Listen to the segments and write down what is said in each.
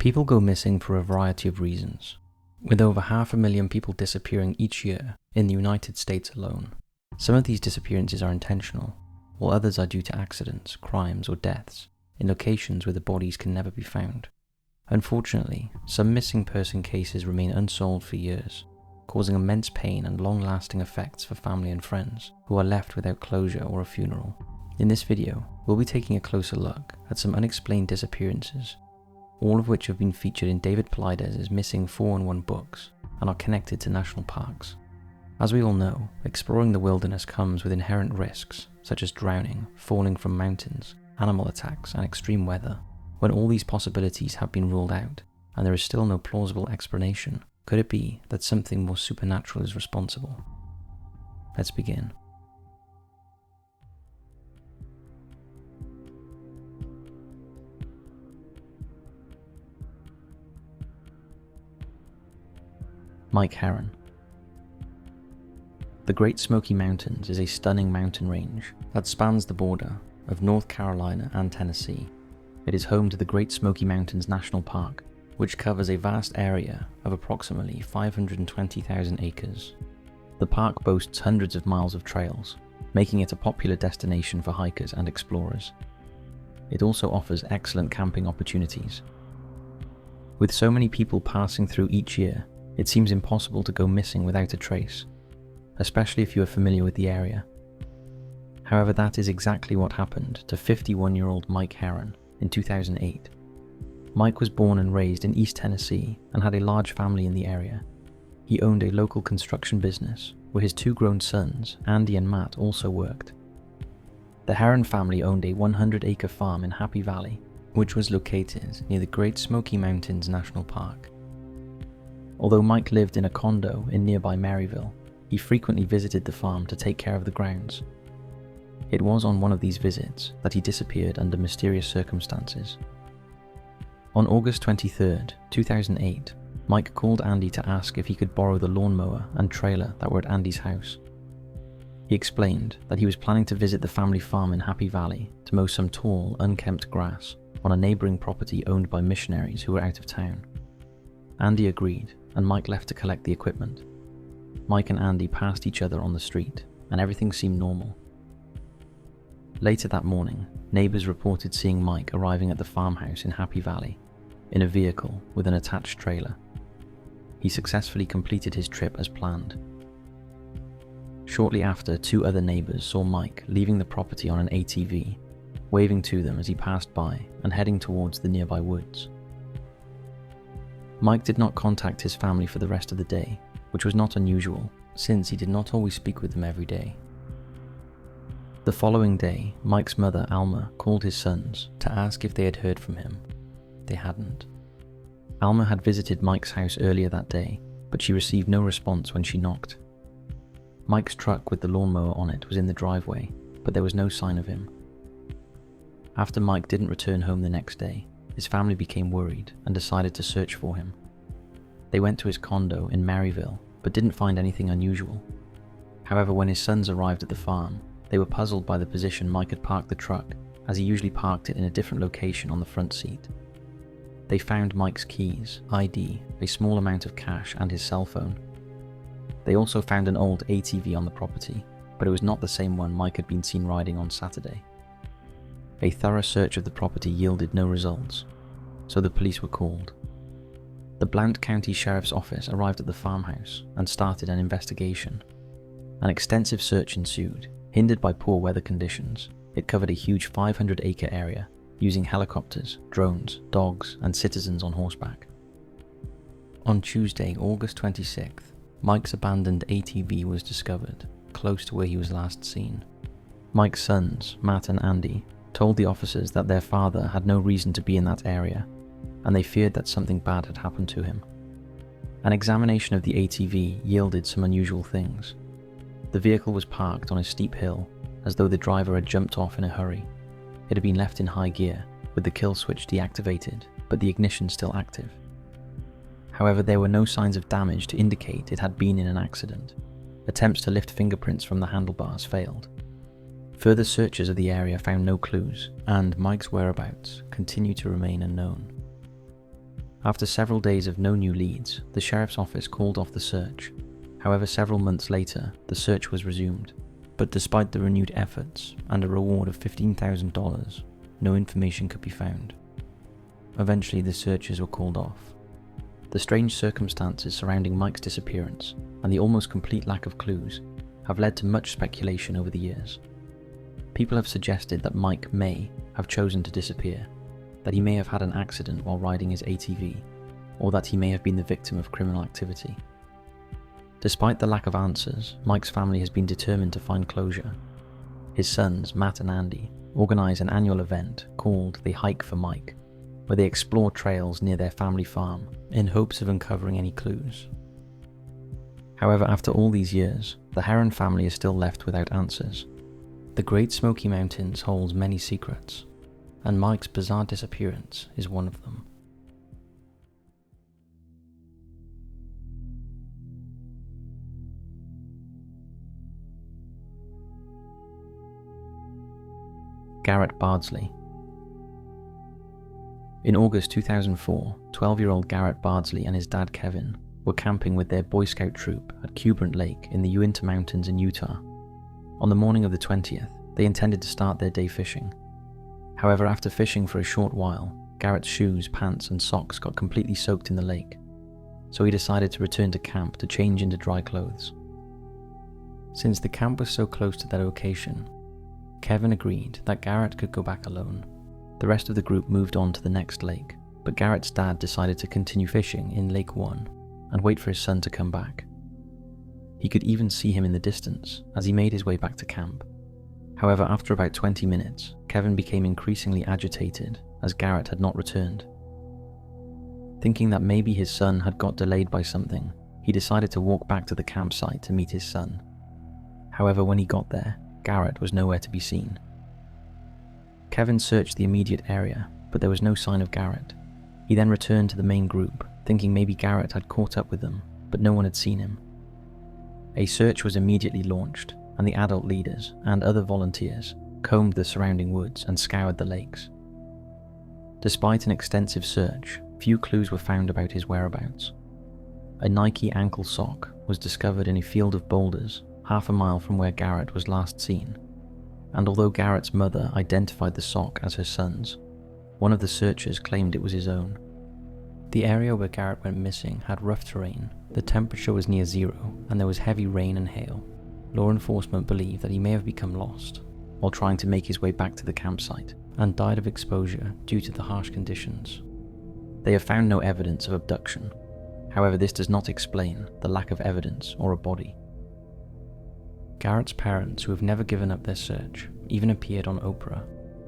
People go missing for a variety of reasons, with over 500,000 people disappearing each year in the United States alone. Some of these disappearances are intentional, while others are due to accidents, crimes, or deaths in locations where the bodies can never be found. Unfortunately, some missing person cases remain unsolved for years, causing immense pain and long-lasting effects for family and friends who are left without closure or a funeral. In this video, we'll be taking a closer look at some unexplained disappearances, all of which have been featured in David Paulides Missing 4-in-1 books and are connected to national parks. As we all know, exploring the wilderness comes with inherent risks, such as drowning, falling from mountains, animal attacks, and extreme weather. When all these possibilities have been ruled out, and there is still no plausible explanation, could it be that something more supernatural is responsible? Let's begin. Mike Hearon. The Great Smoky Mountains is a stunning mountain range that spans the border of North Carolina and Tennessee. It is home to the Great Smoky Mountains National Park, which covers a vast area of approximately 520,000 acres. The park boasts hundreds of miles of trails, making it a popular destination for hikers and explorers. It also offers excellent camping opportunities. With so many people passing through each year, it seems impossible to go missing without a trace, especially if you are familiar with the area. However, that is exactly what happened to 51-year-old Mike Hearon in 2008. Mike was born and raised in East Tennessee and had a large family in the area. He owned a local construction business where his two grown sons, Andy and Matt, also worked. The Hearon family owned a 100-acre farm in Happy Valley, which was located near the Great Smoky Mountains National Park. Although Mike lived in a condo in nearby Maryville, he frequently visited the farm to take care of the grounds. It was on one of these visits that he disappeared under mysterious circumstances. On August 23, 2008, Mike called Andy to ask if he could borrow the lawnmower and trailer that were at Andy's house. He explained that he was planning to visit the family farm in Happy Valley to mow some tall, unkempt grass on a neighboring property owned by missionaries who were out of town. Andy agreed, and Mike left to collect the equipment. Mike and Andy passed each other on the street, and everything seemed normal. Later that morning, neighbors reported seeing Mike arriving at the farmhouse in Happy Valley in a vehicle with an attached trailer. He successfully completed his trip as planned. Shortly after, two other neighbors saw Mike leaving the property on an ATV, waving to them as he passed by and heading towards the nearby woods. Mike did not contact his family for the rest of the day, which was not unusual, since he did not always speak with them every day. The following day, Mike's mother, Alma, called his sons to ask if they had heard from him. They hadn't. Alma had visited Mike's house earlier that day, but she received no response when she knocked. Mike's truck with the lawnmower on it was in the driveway, but there was no sign of him. After Mike didn't return home the next day, his family became worried and decided to search for him. They went to his condo in Maryville, but didn't find anything unusual. However, when his sons arrived at the farm, they were puzzled by the position Mike had parked the truck, as he usually parked it in a different location on the front seat. They found Mike's keys, ID, a small amount of cash, and his cell phone. They also found an old ATV on the property, but it was not the same one Mike had been seen riding on Saturday. A thorough search of the property yielded no results, so the police were called. The Blount County Sheriff's Office arrived at the farmhouse and started an investigation. An extensive search ensued, hindered by poor weather conditions. It covered a huge 500-acre area, using helicopters, drones, dogs, and citizens on horseback. On Tuesday, August 26th, Mike's abandoned ATV was discovered, close to where he was last seen. Mike's sons, Matt and Andy, told the officers that their father had no reason to be in that area, and they feared that something bad had happened to him. An examination of the ATV yielded some unusual things. The vehicle was parked on a steep hill, as though the driver had jumped off in a hurry. It had been left in high gear, with the kill switch deactivated, but the ignition still active. However, there were no signs of damage to indicate it had been in an accident. Attempts to lift fingerprints from the handlebars failed. Further searches of the area found no clues, and Mike's whereabouts continued to remain unknown. After several days of no new leads, the sheriff's office called off the search. However, several months later, the search was resumed. But despite the renewed efforts and a reward of $15,000, no information could be found. Eventually, the searches were called off. The strange circumstances surrounding Mike's disappearance and the almost complete lack of clues have led to much speculation over the years. People have suggested that Mike may have chosen to disappear, that he may have had an accident while riding his ATV, or that he may have been the victim of criminal activity. Despite the lack of answers, Mike's family has been determined to find closure. His sons, Matt and Andy, organise an annual event called the Hike for Mike, where they explore trails near their family farm in hopes of uncovering any clues. However, after all these years, the Hearon family is still left without answers. The Great Smoky Mountains holds many secrets, and Mike's bizarre disappearance is one of them. Garrett Bardsley. In August 2004, 12-year-old Garrett Bardsley and his dad Kevin were camping with their Boy Scout troop at Cubrant Lake in the Uinta Mountains in Utah. On the morning of the 20th, they intended to start their day fishing. However, after fishing for a short while, Garrett's shoes, pants and socks got completely soaked in the lake, so he decided to return to camp to change into dry clothes. Since the camp was so close to their location, Kevin agreed that Garrett could go back alone. The rest of the group moved on to the next lake, but Garrett's dad decided to continue fishing in Lake 1 and wait for his son to come back. He could even see him in the distance as he made his way back to camp. However, after about 20 minutes, Kevin became increasingly agitated as Garrett had not returned. Thinking that maybe his son had got delayed by something, he decided to walk back to the campsite to meet his son. However, when he got there, Garrett was nowhere to be seen. Kevin searched the immediate area, but there was no sign of Garrett. He then returned to the main group, thinking maybe Garrett had caught up with them, but no one had seen him. A search was immediately launched, and the adult leaders and other volunteers combed the surrounding woods and scoured the lakes. Despite an extensive search, few clues were found about his whereabouts. A Nike ankle sock was discovered in a field of boulders half a mile from where Garrett was last seen, and although Garrett's mother identified the sock as her son's, one of the searchers claimed it was his own. The area where Garrett went missing had rough terrain, the temperature was near zero, and there was heavy rain and hail. Law enforcement believe that he may have become lost while trying to make his way back to the campsite and died of exposure due to the harsh conditions. They have found no evidence of abduction. However, this does not explain the lack of evidence or a body. Garrett's parents, who have never given up their search, even appeared on Oprah,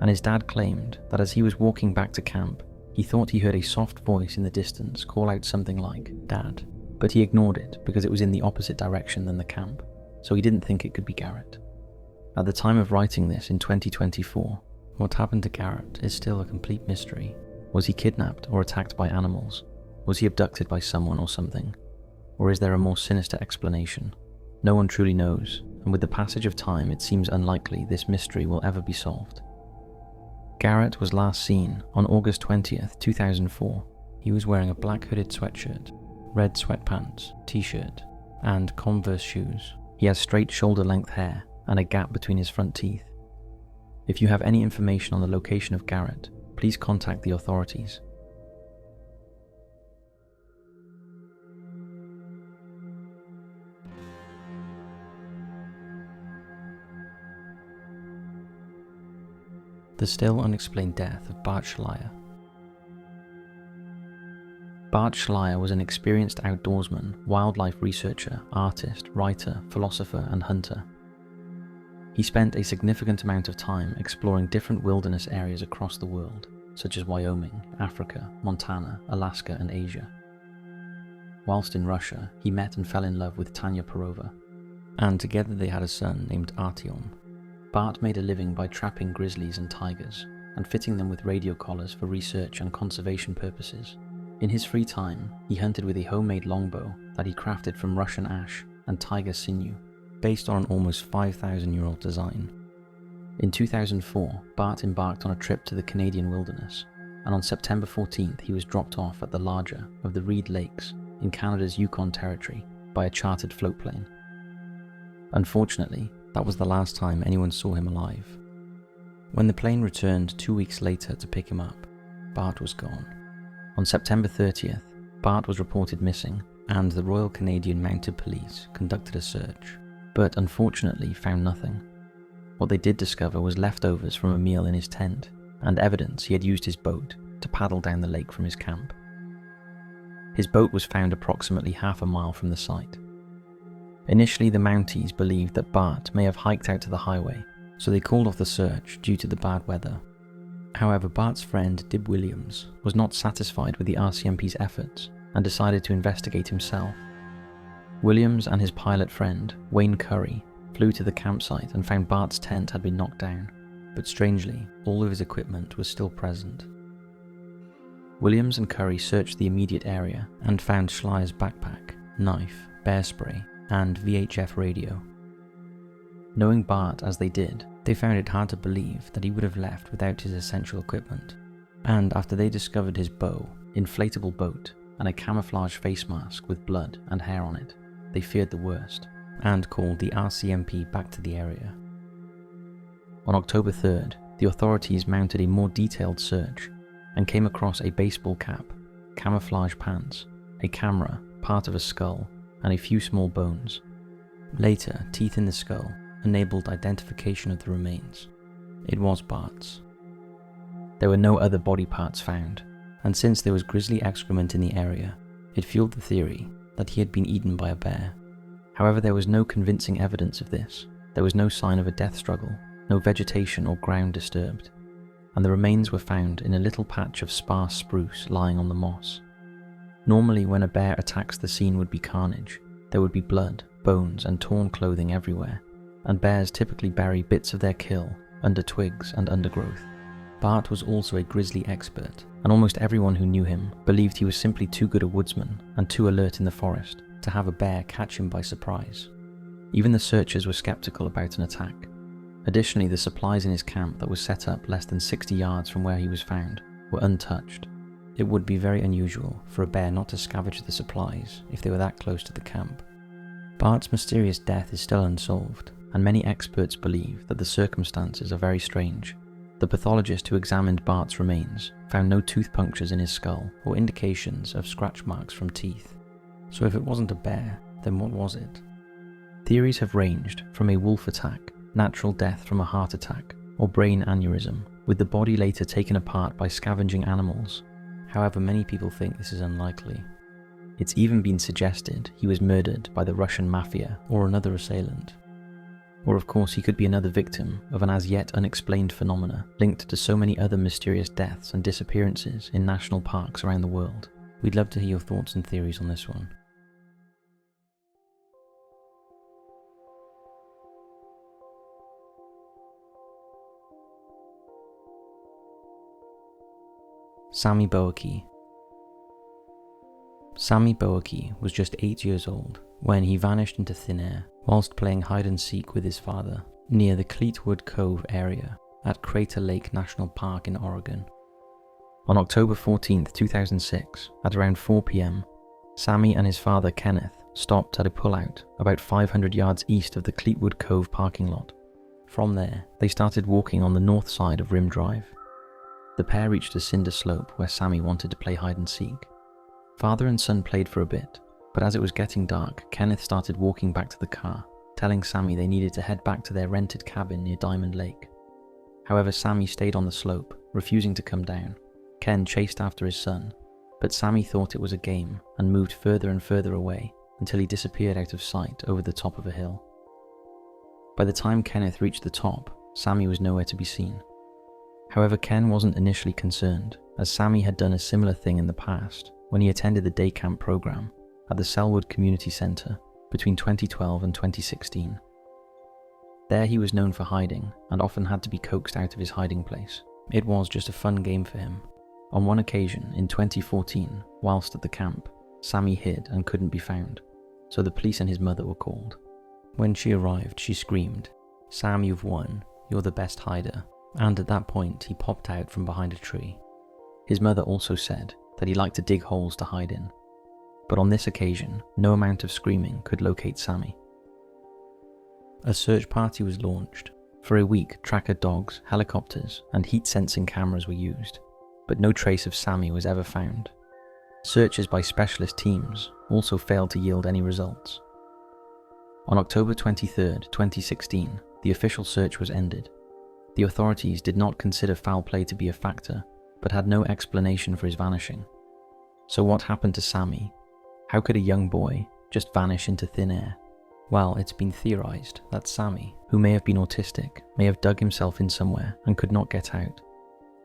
and his dad claimed that as he was walking back to camp, he thought he heard a soft voice in the distance call out something like, "Dad," but he ignored it because it was in the opposite direction than the camp, so he didn't think it could be Garrett. At the time of writing this in 2024, what happened to Garrett is still a complete mystery. Was he kidnapped or attacked by animals? Was he abducted by someone or something? Or is there a more sinister explanation? No one truly knows, and with the passage of time it seems unlikely this mystery will ever be solved. Garrett was last seen on August 20th, 2004. He was wearing a black hooded sweatshirt, red sweatpants, t-shirt, and Converse shoes. He has straight shoulder-length hair and a gap between his front teeth. If you have any information on the location of Garrett, please contact the authorities. The still unexplained death of Bart Schleyer. Bart Schleyer was an experienced outdoorsman, wildlife researcher, artist, writer, philosopher, and hunter. He spent a significant amount of time exploring different wilderness areas across the world, such as Wyoming, Africa, Montana, Alaska, and Asia. Whilst in Russia, he met and fell in love with Tanya Perova, and together they had a son named Artyom. Bart made a living by trapping grizzlies and tigers, and fitting them with radio collars for research and conservation purposes. In his free time, he hunted with a homemade longbow that he crafted from Russian ash and tiger sinew, based on an almost 5,000-year-old design. In 2004, Bart embarked on a trip to the Canadian wilderness, and on September 14th he was dropped off at the larger of the Reed Lakes in Canada's Yukon Territory by a chartered float plane. Unfortunately, that was the last time anyone saw him alive. When the plane returned 2 weeks later to pick him up, Bart was gone. On September 30th, Bart was reported missing, and the Royal Canadian Mounted Police conducted a search, but unfortunately found nothing. What they did discover was leftovers from a meal in his tent, and evidence he had used his boat to paddle down the lake from his camp. His boat was found approximately half a mile from the site. Initially, the Mounties believed that Bart may have hiked out to the highway, so they called off the search due to the bad weather. However, Bart's friend Dib Williams was not satisfied with the RCMP's efforts and decided to investigate himself. Williams and his pilot friend, Wayne Curry, flew to the campsite and found Bart's tent had been knocked down, but strangely, all of his equipment was still present. Williams and Curry searched the immediate area and found Schleyer's backpack, knife, bear spray, and VHF radio. Knowing Bart as they did, they found it hard to believe that he would have left without his essential equipment, and after they discovered his bow, inflatable boat, and a camouflage face mask with blood and hair on it, they feared the worst, and called the RCMP back to the area. On October 3rd, the authorities mounted a more detailed search and came across a baseball cap, camouflage pants, a camera, part of a skull, and a few small bones. Later, teeth in the skull enabled identification of the remains. It was Bart's. There were no other body parts found, and since there was grisly excrement in the area, it fueled the theory that he had been eaten by a bear. However, there was no convincing evidence of this. There was no sign of a death struggle, no vegetation or ground disturbed, and the remains were found in a little patch of sparse spruce lying on the moss. Normally, when a bear attacks, the scene would be carnage. There would be blood, bones, and torn clothing everywhere, and bears typically bury bits of their kill under twigs and undergrowth. Bart was also a grizzly expert, and almost everyone who knew him believed he was simply too good a woodsman and too alert in the forest to have a bear catch him by surprise. Even the searchers were skeptical about an attack. Additionally, the supplies in his camp that was set up less than 60 yards from where he was found were untouched. It would be very unusual for a bear not to scavenge the supplies if they were that close to the camp. Bart's mysterious death is still unsolved, and many experts believe that the circumstances are very strange. The pathologist who examined Bart's remains found no tooth punctures in his skull or indications of scratch marks from teeth. So if it wasn't a bear, then what was it? Theories have ranged from a wolf attack, natural death from a heart attack, or brain aneurysm, with the body later taken apart by scavenging animals. However, many people think this is unlikely. It's even been suggested he was murdered by the Russian mafia or another assailant. Or of course he could be another victim of an as yet unexplained phenomena linked to so many other mysterious deaths and disappearances in national parks around the world. We'd love to hear your thoughts and theories on this one. Sammy Boehlke. Sammy Boehlke was just 8 years old when he vanished into thin air whilst playing hide and seek with his father near the Cleetwood Cove area at Crater Lake National Park in Oregon. On October 14, 2006, at around 4 p.m, Sammy and his father Kenneth stopped at a pullout about 500 yards east of the Cleetwood Cove parking lot. From there, they started walking on the north side of Rim Drive. The pair reached a cinder slope where Sammy wanted to play hide and seek. Father and son played for a bit, but as it was getting dark, Kenneth started walking back to the car, telling Sammy they needed to head back to their rented cabin near Diamond Lake. However, Sammy stayed on the slope, refusing to come down. Ken chased after his son, but Sammy thought it was a game and moved further and further away until he disappeared out of sight over the top of a hill. By the time Kenneth reached the top, Sammy was nowhere to be seen. However, Ken wasn't initially concerned, as Sammy had done a similar thing in the past when he attended the day camp program at the Selwood Community Center between 2012 and 2016. There he was known for hiding and often had to be coaxed out of his hiding place. It was just a fun game for him. On one occasion in 2014, whilst at the camp, Sammy hid and couldn't be found, so the police and his mother were called. When she arrived, she screamed, "Sam, you've won, you're the best hider," and at that point he popped out from behind a tree. His mother also said that he liked to dig holes to hide in, but on this occasion, no amount of screaming could locate Sammy. A search party was launched. For a week, tracker dogs, helicopters, and heat-sensing cameras were used, but no trace of Sammy was ever found. Searches by specialist teams also failed to yield any results. On October 23, 2016, the official search was ended. The authorities did not consider foul play to be a factor, but had no explanation for his vanishing. So what happened to Sammy? How could a young boy just vanish into thin air? Well, it's been theorized that Sammy, who may have been autistic, may have dug himself in somewhere and could not get out.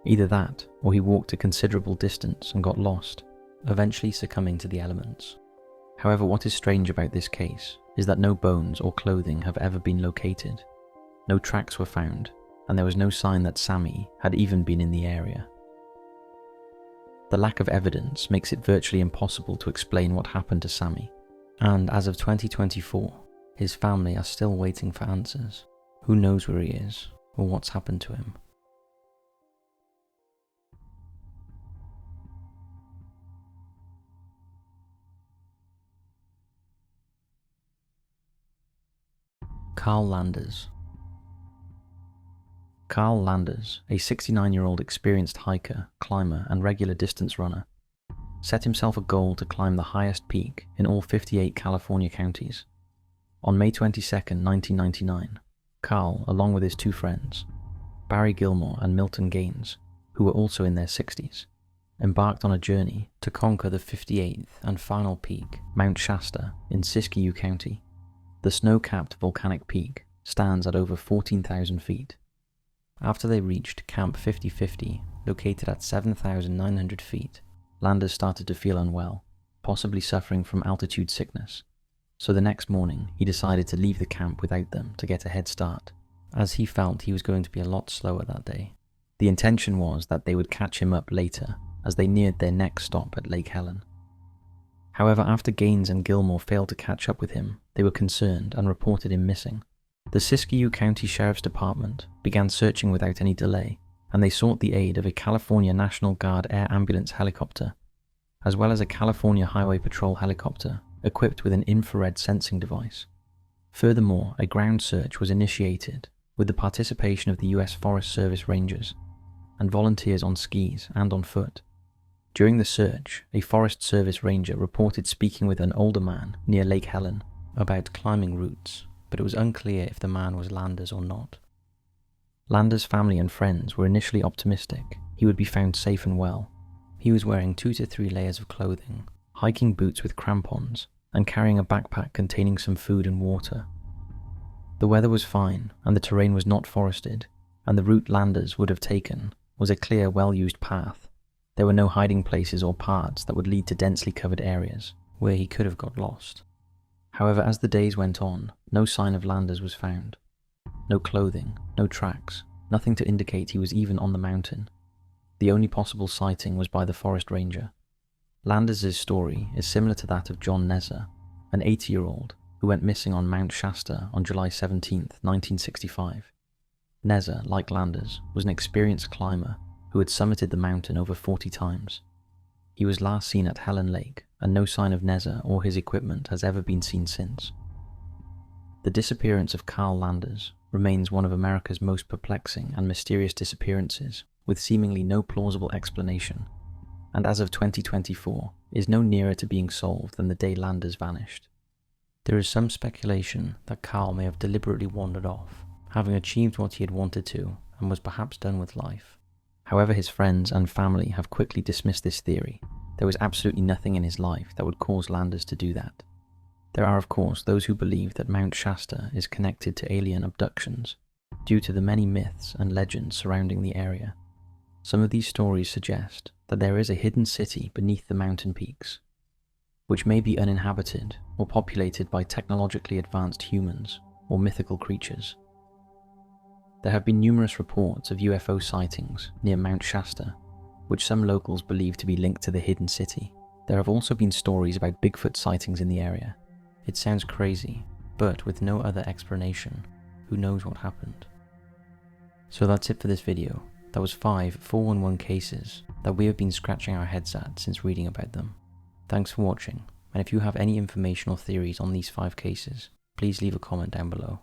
Either that, or he walked a considerable distance and got lost, eventually succumbing to the elements. However, what is strange about this case is that no bones or clothing have ever been located. No tracks were found, and there was no sign that Sammy had even been in the area. The lack of evidence makes it virtually impossible to explain what happened to Sammy, and as of 2024, his family are still waiting for answers. Who knows where he is, or what's happened to him? Carl Landers. Carl Landers, a 69-year-old experienced hiker, climber, and regular distance runner, set himself a goal to climb the highest peak in all 58 California counties. On May 22, 1999, Carl, along with his two friends, Barry Gilmore and Milton Gaines, who were also in their 60s, embarked on a journey to conquer the 58th and final peak, Mount Shasta, in Siskiyou County. The snow-capped volcanic peak stands at over 14,000 feet. After they reached Camp 5050, located at 7,900 feet, Landers started to feel unwell, possibly suffering from altitude sickness. So the next morning, he decided to leave the camp without them to get a head start, as he felt he was going to be a lot slower that day. The intention was that they would catch him up later, as they neared their next stop at Lake Helen. However, after Gaines and Gilmore failed to catch up with him, they were concerned and reported him missing. The Siskiyou County Sheriff's Department began searching without any delay, and they sought the aid of a California National Guard air ambulance helicopter, as well as a California Highway Patrol helicopter equipped with an infrared sensing device. Furthermore, a ground search was initiated with the participation of the U.S. Forest Service Rangers and volunteers on skis and on foot. During the search, a Forest Service Ranger reported speaking with an older man near Lake Helen about climbing routes, but it was unclear if the man was Landers or not. Landers' family and friends were initially optimistic he would be found safe and well. He was wearing 2 to 3 layers of clothing, hiking boots with crampons, and carrying a backpack containing some food and water. The weather was fine, and the terrain was not forested, and the route Landers would have taken was a clear, well-used path. There were no hiding places or paths that would lead to densely covered areas where he could have got lost. However, as the days went on, no sign of Landers was found. No clothing, no tracks, nothing to indicate he was even on the mountain. The only possible sighting was by the forest ranger. Landers' story is similar to that of John Nezza, an 80-year-old who went missing on Mount Shasta on July 17, 1965. Nezza, like Landers, was an experienced climber who had summited the mountain over 40 times. He was last seen at Helen Lake, and no sign of Nezza or his equipment has ever been seen since. The disappearance of Carl Landers remains one of America's most perplexing and mysterious disappearances, with seemingly no plausible explanation, and as of 2024, is no nearer to being solved than the day Landers vanished. There is some speculation that Carl may have deliberately wandered off, having achieved what he had wanted to, and was perhaps done with life. However, his friends and family have quickly dismissed this theory. There was absolutely nothing in his life that would cause Landers to do that. There are, of course, those who believe that Mount Shasta is connected to alien abductions, due to the many myths and legends surrounding the area. Some of these stories suggest that there is a hidden city beneath the mountain peaks, which may be uninhabited or populated by technologically advanced humans or mythical creatures. There have been numerous reports of UFO sightings near Mount Shasta, which some locals believe to be linked to the hidden city. There have also been stories about Bigfoot sightings in the area. It sounds crazy, but with no other explanation, who knows what happened? So that's it for this video. That was 5 411 cases that we have been scratching our heads at since reading about them. Thanks for watching, and if you have any information or theories on these 5 cases, please leave a comment down below.